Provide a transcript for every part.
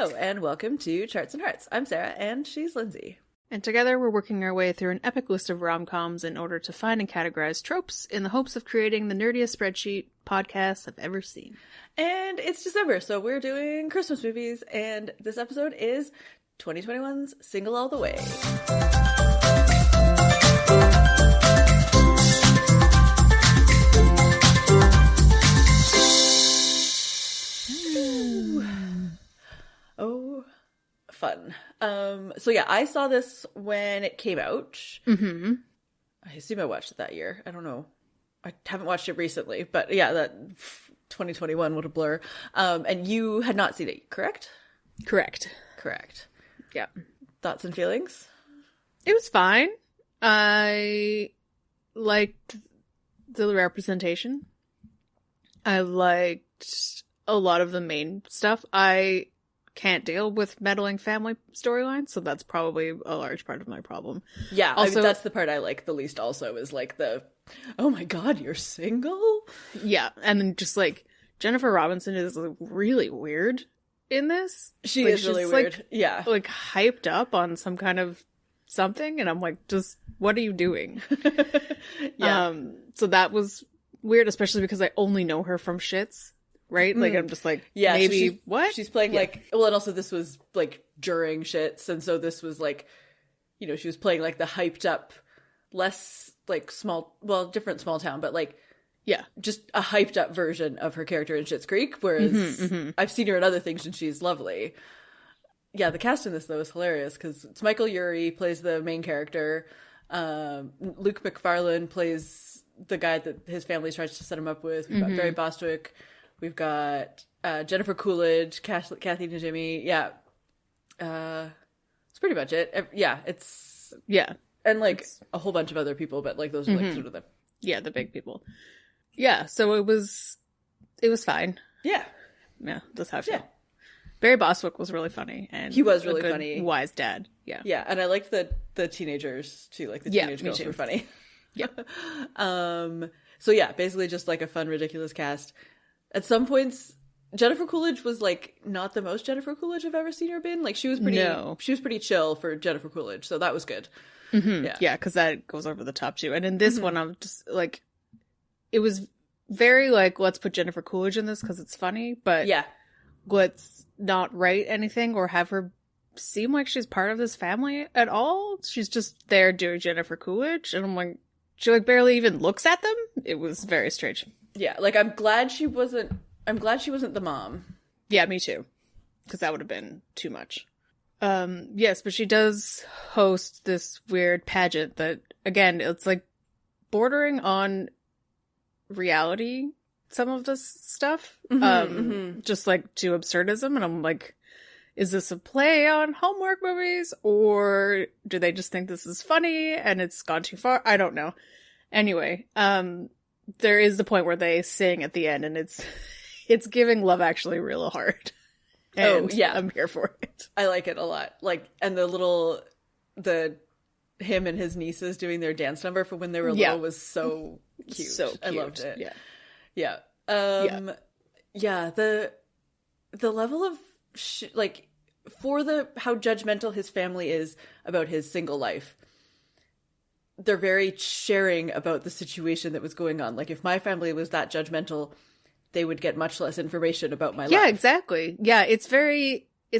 Hello, and welcome to Charts and Hearts. I'm Sarah, and she's Lindsay. And together we're working our way through an epic list of rom-coms in order to find and categorize tropes in the hopes of creating the nerdiest spreadsheet podcast I've ever seen. And it's December, so we're doing Christmas movies, and this episode is 2021's Single All the Way. Oh, fun. So yeah, I saw this when it came out. Mm-hmm. I assume I watched it that year. I don't know. I haven't watched it recently, but yeah, that 2021, what a blur. And you had not seen it, correct? Correct. Yeah. Thoughts and feelings? It was fine. I liked the representation. I liked a lot of the main stuff. I can't deal with meddling family storylines, so that's probably a large part of my problem. Yeah, also, I mean, that's the part I like the least also, is like the, oh my god, you're single? Yeah, and then just like, Jennifer Robinson is like, really weird in this. She like, is really weird. Like, yeah. Like hyped up on some kind of something, and I'm like, just, what are you doing? Yeah. So that was weird, especially because I only know her from Shits. Right? Like, I'm just like, yeah, maybe, so what? She's playing, like, well, and also this was, like, during Shits, and so this was, like, you know, she was playing, like, the hyped up, less, like, small, well, different small town, but, like, yeah, just a hyped up version of her character in Schitt's Creek, whereas I've seen her in other things and she's lovely. Yeah, the cast in this, though, is hilarious, because it's Michael Urie plays the main character, Luke McFarlane plays the guy that his family tries to set him up with, we've got Barry Bostwick, we've got Jennifer Coolidge, Kathy Najimy. Yeah. It's pretty much it. Yeah, it's... Yeah. And, like, a whole bunch of other people, but, like, those are, like, sort of the... Yeah, the big people. Yeah, so it was fine. Yeah. Yeah, that's how I feel. Yeah. Barry Bostwick was really funny. And he was really a good, funny. Wise dad. Yeah. Yeah, and I liked the teenagers, too. Like, the teenage girls were funny. Yeah. So, yeah, basically just, like, a fun, ridiculous cast. At some points, Jennifer Coolidge was, like, not the most Jennifer Coolidge I've ever seen her been. Like, she was pretty chill for Jennifer Coolidge, so that was good. Yeah, because that goes over the top, too. And in this one, I'm just, like, it was very, like, let's put Jennifer Coolidge in this because it's funny, but yeah, let's not write anything or have her seem like she's part of this family at all. She's just there doing Jennifer Coolidge, and I'm like, she, like, barely even looks at them. It was very strange. Yeah, like, I'm glad she wasn't the mom. Yeah, me too. Because that would have been too much. Yes, but she does host this weird pageant that, again, it's like bordering on reality, some of this stuff. Just like to absurdism. And I'm like, is this a play on Hallmark movies? Or do they just think this is funny and it's gone too far? I don't know. Anyway, there is the point where they sing at the end, and it's giving Love Actually real hard. And yeah, I'm here for it. I like it a lot. Like, and him and his nieces doing their dance number for when they were little was so cute. So cute. I loved it. Yeah. Yeah. The level of like, for how judgmental his family is about his single life. They're very sharing about the situation that was going on. Like, if my family was that judgmental, they would get much less information about my life. Yeah, exactly. Yeah, it's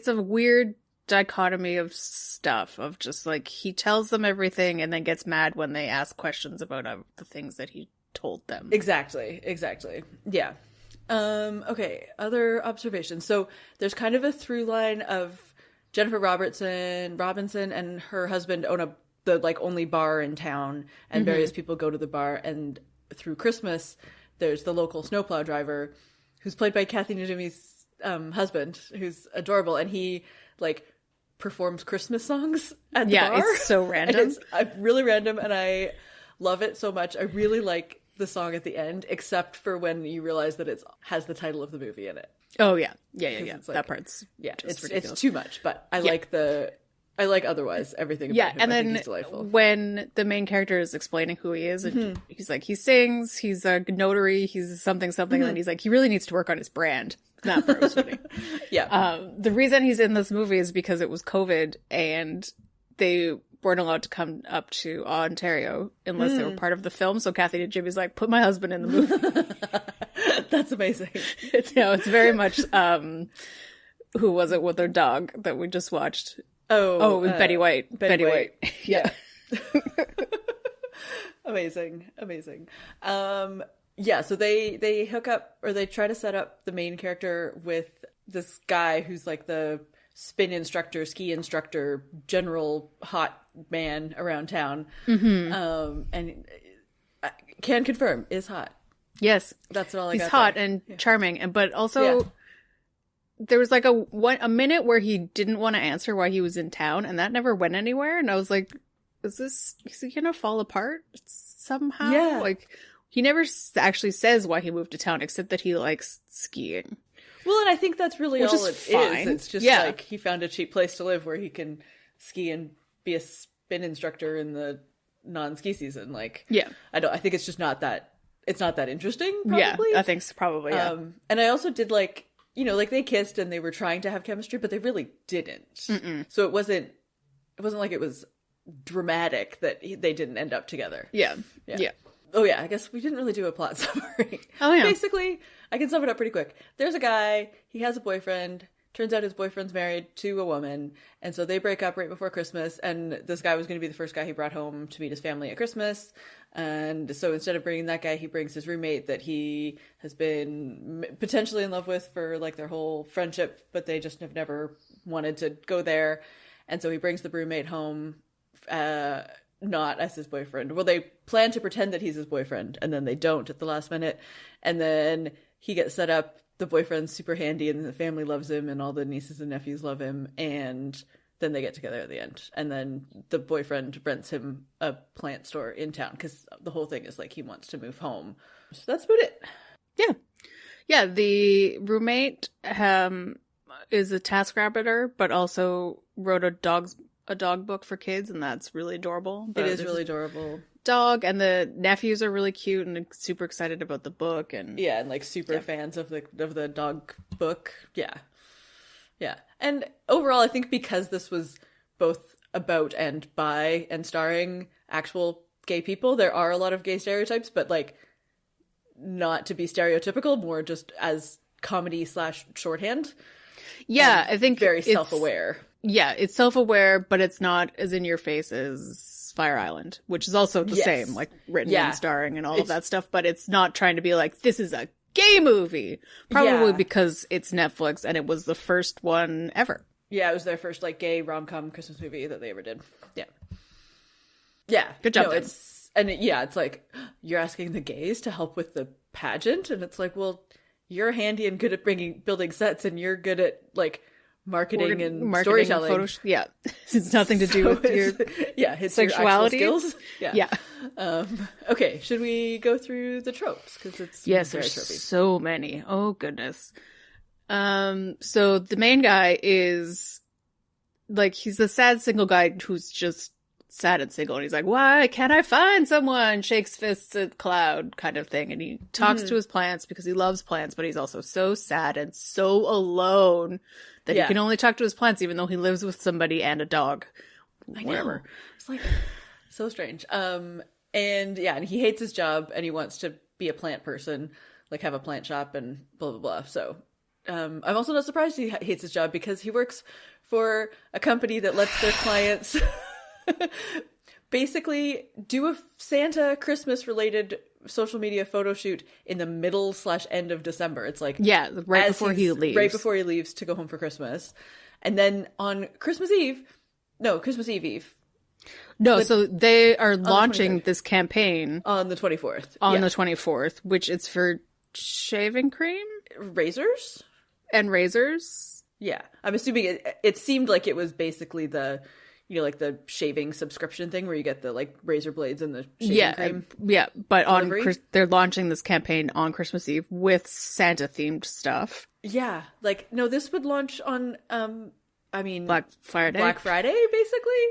a weird dichotomy of stuff, of just, like, he tells them everything and then gets mad when they ask questions about the things that he told them. Exactly. Yeah. Okay, other observations. So there's kind of a through line of Jennifer Robinson and her husband own the like only bar in town, and various people go to the bar, and through Christmas there's the local snowplow driver who's played by Kathy Najimy's husband, who's adorable, and he like performs Christmas songs at the bar. Yeah, it's so random. It's really random, and I love it so much. I really like the song at the end, except for when you realize that it has the title of the movie in it. Oh yeah. Like, that part's it's too much, but I like otherwise everything about him. And I then think he's delightful. When the main character is explaining who he is, and he's like, he sings, he's a notary, he's something, and then he's like, he really needs to work on his brand. That part was funny. Yeah. The reason he's in this movie is because it was COVID and they weren't allowed to come up to Ontario unless they were part of the film. So Kathy and Jimmy's like, put my husband in the movie. That's amazing. It's very much, who was it with their dog that we just watched? Oh, it was Betty White. Betty White. Yeah. Amazing. Yeah, so they hook up, or they try to set up the main character with this guy who's like the spin instructor, ski instructor, general hot man around town. And I can confirm, is hot. Yes. That's all I got. He's hot there. and charming, but also there was like a minute where he didn't want to answer why he was in town, and that never went anywhere. And I was like, is he gonna fall apart somehow? Yeah. Like, he never actually says why he moved to town, except that he likes skiing. Well, and I think that's really all it fine. is. It's just like he found a cheap place to live where he can ski and be a spin instructor in the non-ski season. Like, I think it's just not that. It's not that interesting. Probably. Yeah, I think so, probably. Yeah. And I also did like they kissed and they were trying to have chemistry, but they really didn't. Mm-mm. So it wasn't like it was dramatic that they didn't end up together. Yeah. Oh yeah, I guess we didn't really do a plot summary. Oh yeah. Basically, I can sum it up pretty quick. There's a guy, he has a boyfriend. Turns out his boyfriend's married to a woman, and so they break up right before Christmas, and this guy was going to be the first guy he brought home to meet his family at Christmas. And so instead of bringing that guy, he brings his roommate that he has been potentially in love with for like their whole friendship, but they just have never wanted to go there. And so he brings the roommate home, not as his boyfriend. Well, they plan to pretend that he's his boyfriend, and then they don't at the last minute. And then he gets set up. The boyfriend's super handy, and the family loves him, and all the nieces and nephews love him. And then they get together at the end. And then the boyfriend rents him a plant store in town, because the whole thing is like he wants to move home. So that's about it. Yeah, the roommate is a TaskRabbiter, but also wrote a dog book for kids, and that's really adorable. It is really adorable. Dog, and the nephews are really cute and super excited about the book, and like super fans of the dog book. Yeah. And overall, I think because this was both about and by and starring actual gay people, there are a lot of gay stereotypes, but like not to be stereotypical, more just as comedy / shorthand. Yeah, I think very self-aware. Yeah, it's self-aware, but it's not as in your face as Fire Island, which is also the same, like written and starring and all of that stuff, but it's not trying to be like, this is a gay movie. Probably because it's Netflix and it was the first one ever. Yeah, it was their first like gay rom-com Christmas movie that they ever did. Yeah. Good job. No, it's like, you're asking the gays to help with the pageant, and it's like, well, you're handy and good at building sets, and you're good at like marketing and storytelling. It's nothing to do with your sexuality your skills. Okay, should we go through the tropes, because it's there's tropey. So many. Oh goodness. So the main guy is like, he's the sad single guy who's just sad and single, and he's like, why can't I find someone? Shakes fists at cloud kind of thing. And he talks to his plants because he loves plants, but he's also so sad and so alone that he can only talk to his plants, even though he lives with somebody and a dog. Whatever. It's like so strange. And he hates his job, and he wants to be a plant person, like have a plant shop and blah blah blah. So I'm also not surprised he hates his job, because he works for a company that lets their clients basically do a Santa Christmas related social media photo shoot in the middle / end of December. It's like right before he leaves to go home for Christmas. And then on Christmas Eve. No, so they are launching this campaigin on the 24th. On the 24th, which it's for shaving cream, razors. Yeah, I'm assuming it seemed like it was basically the, like the shaving subscription thing where you get the like razor blades and the shaving cream. But they're launching this campaign on Christmas Eve with Santa themed stuff. Yeah, like no, this would launch on Black Friday, basically.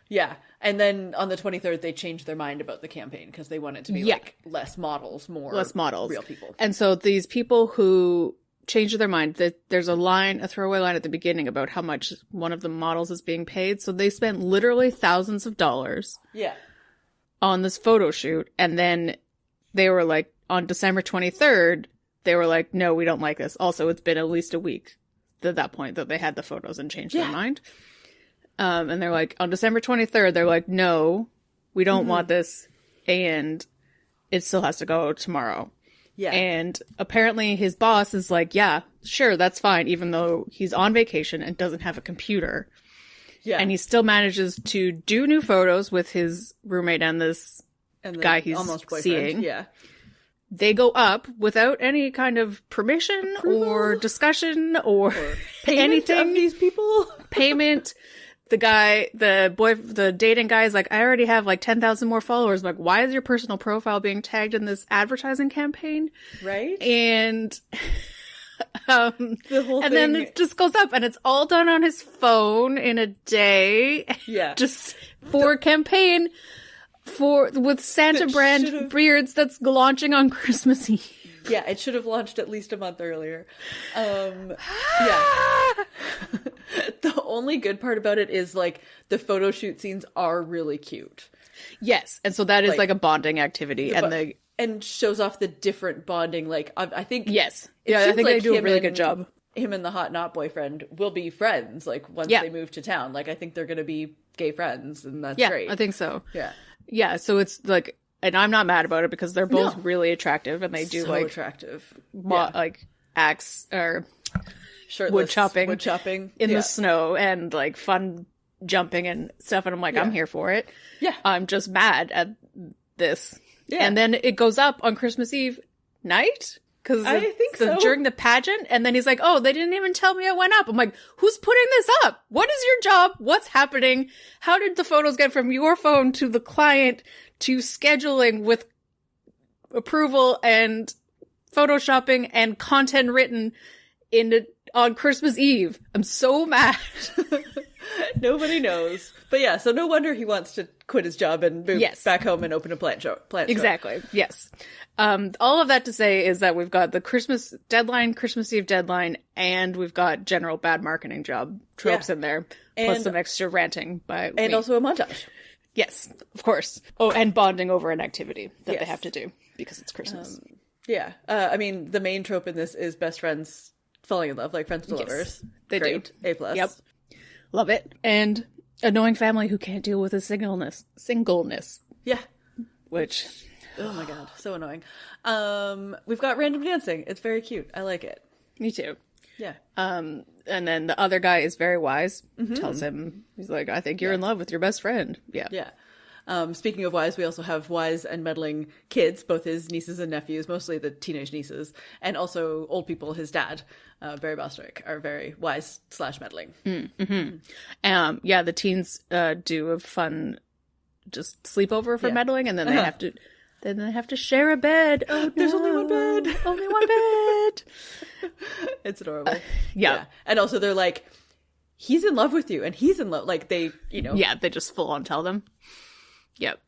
Yeah, and then on the 23rd they changed their mind about the campaign because they want it to be like less models, more real people. And so these people who changed their mind. There's a throwaway line at the beginning about how much one of the models is being paid. So they spent literally thousands of dollars on this photo shoot. And then they were like, on December 23rd, they were like, no, we don't like this. Also, it's been at least a week at that point that they had the photos and changed their mind. And they're like, on December 23rd, they're like, no, we don't want this. And it still has to go tomorrow. Yeah. And apparently his boss is like, yeah, sure, that's fine, even though he's on vacation and doesn't have a computer. Yeah. And he still manages to do new photos with his roommate and this guy he's almost seeing. Yeah. They go up without any kind of permission or discussion or anything. Of these people. Payment. The dating guy is like, I already have like 10,000 more followers. I'm like, why is your personal profile being tagged in this advertising campaign? Right. And, the whole thing. Then it just goes up and it's all done on his phone in a day. Yeah. Just for a campaign with Santa brand beards that's launching on Christmas Eve. Yeah, it should have launched at least a month earlier. Yeah. The only good part about it is, like, the photo shoot scenes are really cute. Yes, and so that is, like a bonding activity. And shows off the different bonding, like, I think... Yes. Yeah, I think they do a really good job. Him and the hot not boyfriend will be friends, like, once they move to town. Like, I think they're gonna be gay friends, and that's great. Yeah, I think so. Yeah. Yeah, so it's, like... And I'm not mad about it because they're both really attractive and they do so like attractive, like axe or shirtless wood chopping in the snow and like fun jumping and stuff. And I'm like, I'm here for it. Yeah, I'm just mad at this. Yeah, and then it goes up on Christmas Eve night because I think so during the pageant. And then he's like, oh, they didn't even tell me it went up. I'm like, who's putting this up? What is your job? What's happening? How did the photos get from your phone to the client? To scheduling with approval and photoshopping and content written on Christmas Eve. I'm so mad. Nobody knows. But yeah, so no wonder he wants to quit his job and move back home and open a plant shop. Exactly. Yes. All of that to say is that we've got the Christmas Eve deadline, and we've got general bad marketing job tropes in there, plus some extra ranting by and also a montage. Yes, of course. Oh, and bonding over an activity that they have to do because it's Christmas. Yeah. I mean, the main trope in this is best friends falling in love, like friends to lovers. They Great. do. A+. Yep. Love it. And annoying family who can't deal with his singleness. Yeah. Which... Oh my god, so annoying. We've got random dancing. It's very cute. I like it. Me too. Yeah. And then the other guy is very wise. Tells him, he's like, I think you're in love with your best friend. Yeah. Yeah. Speaking of wise, we also have wise and meddling kids, both his nieces and nephews, mostly the teenage nieces, and also old people. His dad, Barry Bostwick, are very wise / meddling. Yeah, the teens do a fun just sleepover for meddling, and then they have to share a bed. Oh, no. There's only one bed. Only one bed. It's adorable. Yeah. And also they're like, he's in love with you and he's in love. Like they, Yeah, they just full on tell them. Yep.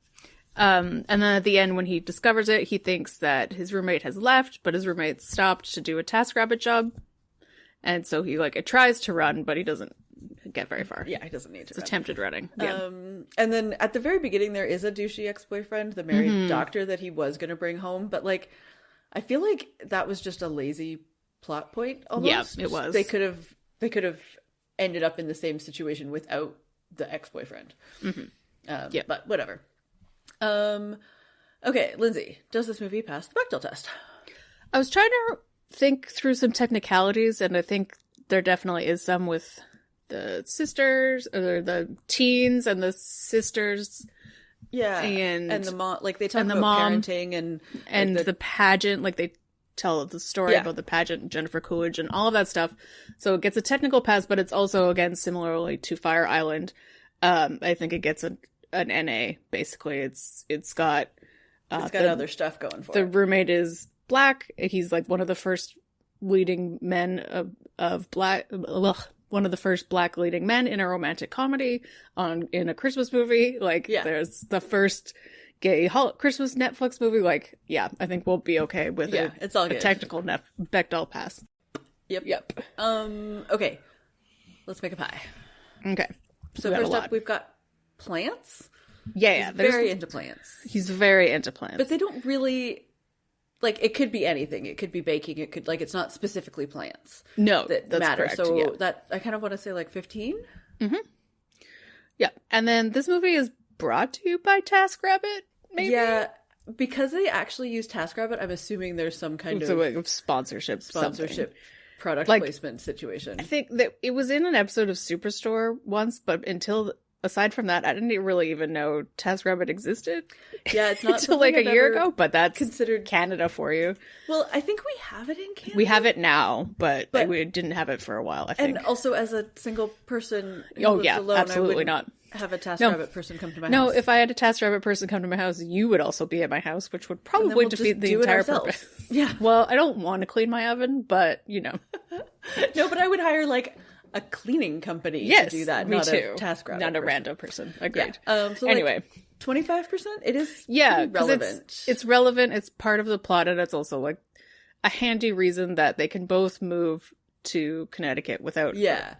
And then at the end when he discovers it, he thinks that his roommate has left, but his roommate stopped to do a TaskRabbit job. And so he tries to run, but he doesn't get very far. Yeah, he doesn't need to. It's attempted running. Yeah. And then at the very beginning there is a douchey ex-boyfriend, the married doctor that he was going to bring home, but like I feel like that was just a lazy plot point almost. Yeah, it was. They could have ended up in the same situation without the ex-boyfriend. But whatever. Okay, Lindsay, does this movie pass the Bechdel test? I was trying to think through some technicalities, and I think there definitely is some with the sisters, or the teens and the sisters. Yeah, and the mom, like they talk about parenting and the pageant, like they tell the story about the pageant, Jennifer Coolidge, and all of that stuff. So it gets a technical pass, but it's also, again, similarly to Fire Island. I think it gets an NA. Basically, it's got other stuff going for it. The roommate is black. He's like one of the first leading men of black. One of the first black leading men in a romantic comedy in a Christmas movie. There's the first gay Christmas Netflix movie. I think we'll be okay with it's all good. A technical Bechdel pass. Yep. Okay. Let's make a pie. Okay. So first up, we've got plants. Yeah. He's very into plants. He's very into plants. But they don't really, like, it could be anything. It could be baking. It could, like, it's not specifically plants. No, that that's matter. correct. So yeah. that, I kind of want to say, like, 15? Mm-hmm. Yeah. And then this movie is brought to you by TaskRabbit, maybe? Yeah. Because they actually use TaskRabbit, I'm assuming there's some kind of sponsorship, product like, placement situation. I think that it was in an episode of Superstore once, but aside from that, I didn't really even know TaskRabbit existed. Yeah, it's not until like a year ago, but that's considered Canada for you. Well, I think we have it in Canada. We have it now, but we didn't have it for a while, I think. And also as a single person who lives alone, absolutely not. Have a TaskRabbit person come to my house. No, if I had a TaskRabbit person come to my house, you would also be at my house, which would probably defeat the entire purpose. Yeah. Well, I don't want to clean my oven, but, you know. No, but I would hire, like, a cleaning company to do that. Me not too. A TaskRabbit not a person. random person. Agreed. Yeah. So anyway. 25%? It is relevant. It's relevant. It's part of the plot, and it's also, like, a handy reason that they can both move to Connecticut without... Yeah.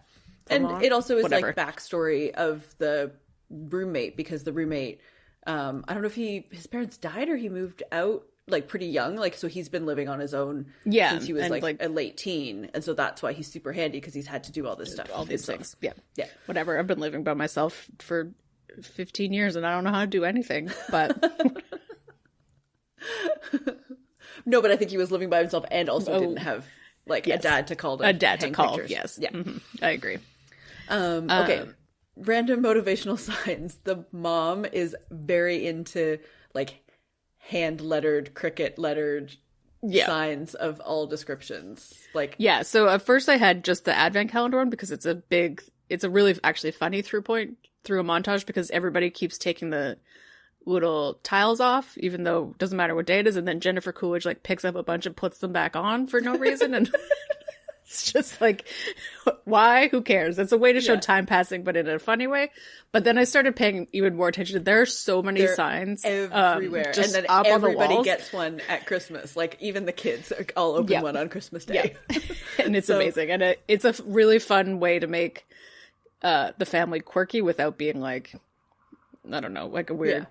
And it also is, whatever. like, backstory of the roommate, because the roommate, I don't know if his parents died or he moved out, like, pretty young, like, so he's been living on his own since he was, like, a late teen, and so that's why he's super handy, because he's had to do all this stuff. All these things. Yeah. Yeah. Whatever. I've been living by myself for 15 years, and I don't know how to do anything, but... No, but I think he was living by himself and also didn't have, like, a dad to call a dad to call, pictures. yes. Yeah. Mm-hmm. I agree. Okay. Random motivational signs. The mom is very into, like, hand-lettered, cricket-lettered signs of all descriptions. Like, yeah, so at first I had just the advent calendar one because it's a really actually funny through a montage, because everybody keeps taking the little tiles off, even though it doesn't matter what day it is, and then Jennifer Coolidge, like, picks up a bunch and puts them back on for no reason, and... It's just like, why? Who cares? It's a way to show time passing, but in a funny way. But then I started paying even more attention. There are so many signs everywhere, just and then up everybody on the walls. Gets one at Christmas. Like, even the kids all open one on Christmas Day. Yeah. And it's amazing, and it's a really fun way to make the family quirky without being like, I don't know, like a weird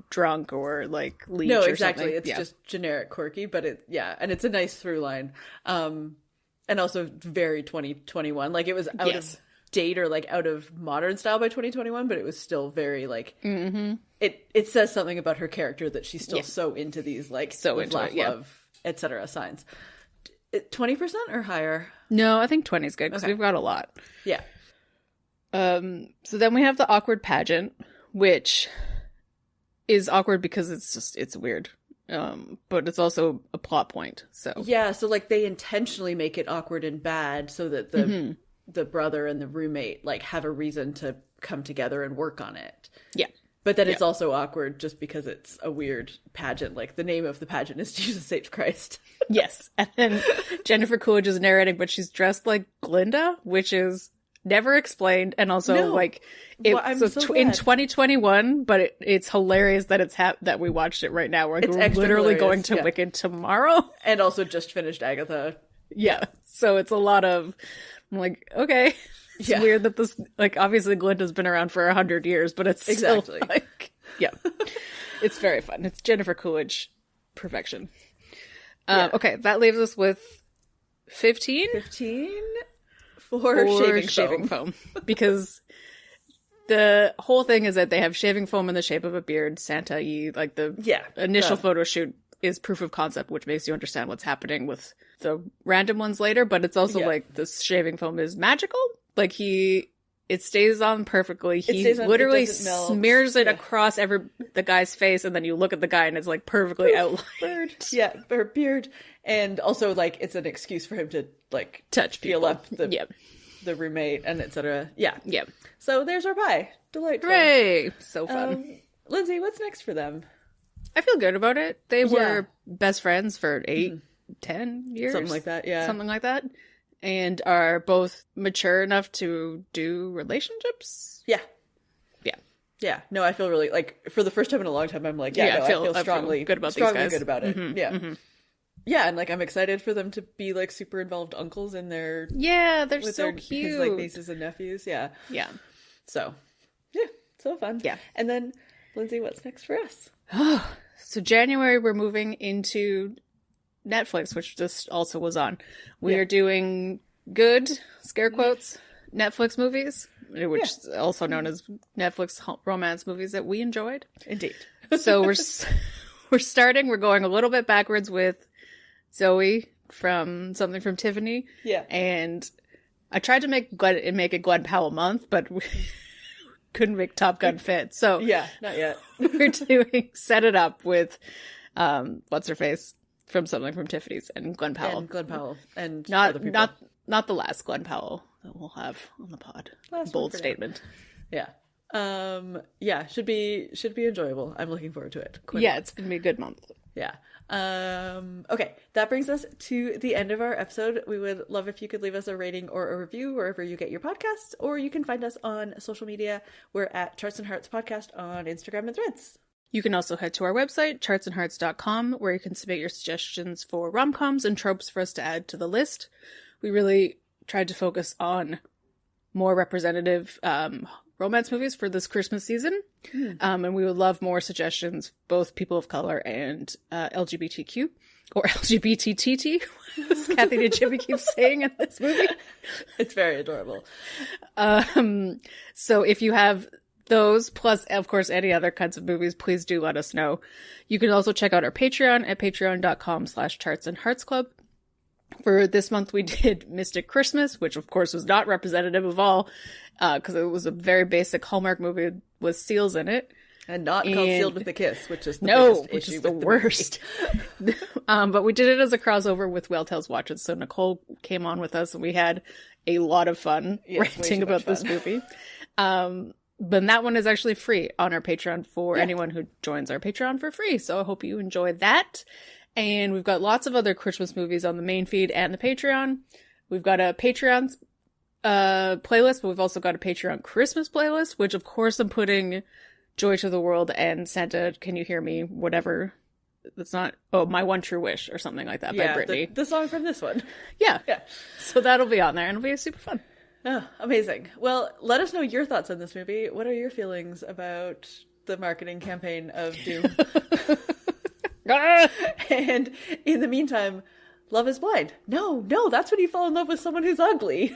drunk or like leech. No, or exactly. something. It's just generic quirky, but and it's a nice through line. And also very 2021. Like, it was out of date or, like, out of modern style by 2021, but it was still very, like, it says something about her character that she's still so into these, like, so into laugh, it, love, etc. signs. 20% or higher? No, I think 20 is good, because we've got a lot. Yeah. So then we have the awkward pageant, which is awkward because it's weird. But it's also a plot point, so. Yeah, so, like, they intentionally make it awkward and bad so that the brother and the roommate, like, have a reason to come together and work on it. Yeah. But then it's also awkward just because it's a weird pageant. Like, the name of the pageant is Jesus Saves Christ. Yes. And then Jennifer Coolidge is narrating, but she's dressed like Glinda, which is never explained, and also like it, in 2021. But it's hilarious that that we watched it right now. We're literally going to Wicked tomorrow, and also just finished Agatha. Yeah, so it's a lot of. I'm like, okay, it's weird that this, like, obviously Glinda's been around for 100 years, but it's still, like, it's very fun. It's Jennifer Coolidge perfection. Okay, that leaves us with 15. 15. For shaving foam. Because the whole thing is that they have shaving foam in the shape of a beard, Santa-y, like the initial photo shoot is proof of concept, which makes you understand what's happening with the random ones later, but it's also like this shaving foam is magical. Like it stays on perfectly. He literally smears it across the guy's face, and then you look at the guy and it's like perfectly outlined. Her beard. And also, like, it's an excuse for him to, like, feel up the roommate and etc. Yeah. So there's our pie. Delightful. Hooray! So fun. Lindsay, what's next for them? I feel good about it. They were best friends for 8, 10 years. Something like that, yeah. Something like that. And are both mature enough to do relationships. Yeah. No, I feel really, like, for the first time in a long time, I'm like, I feel strongly good about these guys. Good about it. Mm-hmm, yeah. Mm-hmm. Yeah, and like I'm excited for them to be like super involved uncles in their Yeah, they're with so their cute. his like nieces and nephews. Yeah. Yeah. So yeah, so fun. Yeah. And then Lindsay, what's next for us? So January we're moving into Netflix, which this also was on. We are doing good, scare quotes, Netflix movies, which is also known as Netflix romance movies that we enjoyed. Indeed. So we're starting, we're going a little bit backwards with Zoe from Something from Tiffany. Yeah. And I tried to make it Glenn Powell month, but we couldn't make Top Gun fit. So Yeah, not yet. we're doing Set It Up with what's her face from Something from Tiffany's and Glenn Powell. And Glenn Powell and not other people. not the last Glenn Powell that we'll have on the pod. Last one Bold for now. statement. Yeah. Yeah, should be enjoyable. I'm looking forward to it. Quite a Yeah, lot. it's gonna be a good month. Yeah. Okay, that brings us to the end of our episode. We would love if you could leave us a rating or a review wherever you get your podcasts, or you can find us on social media. We're at Charts and Hearts Podcast on Instagram and Threads. You can also head to our website, chartsandhearts.com, where you can submit your suggestions for rom-coms and tropes for us to add to the list. We really tried to focus on more representative romance movies for this Christmas season. And we would love more suggestions, both people of color and LGBTQ, or LGBTTT, as Kathy and Jimmy keep saying in this movie. It's very adorable. So if you have those, plus, of course, any other kinds of movies, please do let us know. You can also check out our Patreon at patreon.com/chartsandheartsclub. For this month, we did Mystic Christmas, which, of course, was not representative of all, because it was a very basic Hallmark movie with seals in it. And not called Sealed with a Kiss, which is the biggest which issue is the with worst. But we did it as a crossover with Whale Tales Watches. So Nicole came on with us, and we had a lot of fun ranting about this movie. But that one is actually free on our Patreon for anyone who joins our Patreon for free. So I hope you enjoy that. And we've got lots of other Christmas movies on the main feed and the Patreon. We've got a Patreon playlist, but we've also got a Patreon Christmas playlist, which of course I'm putting Joy to the World and Santa, Can You Hear Me? Whatever. That's not, My One True Wish or something like that by Britney. The song from this one. Yeah. Yeah. So that'll be on there and it'll be super fun. Oh, amazing. Well, let us know your thoughts on this movie. What are your feelings about the marketing campaign of Doom? And in the meantime, Love is Blind. No, that's when you fall in love with someone who's ugly.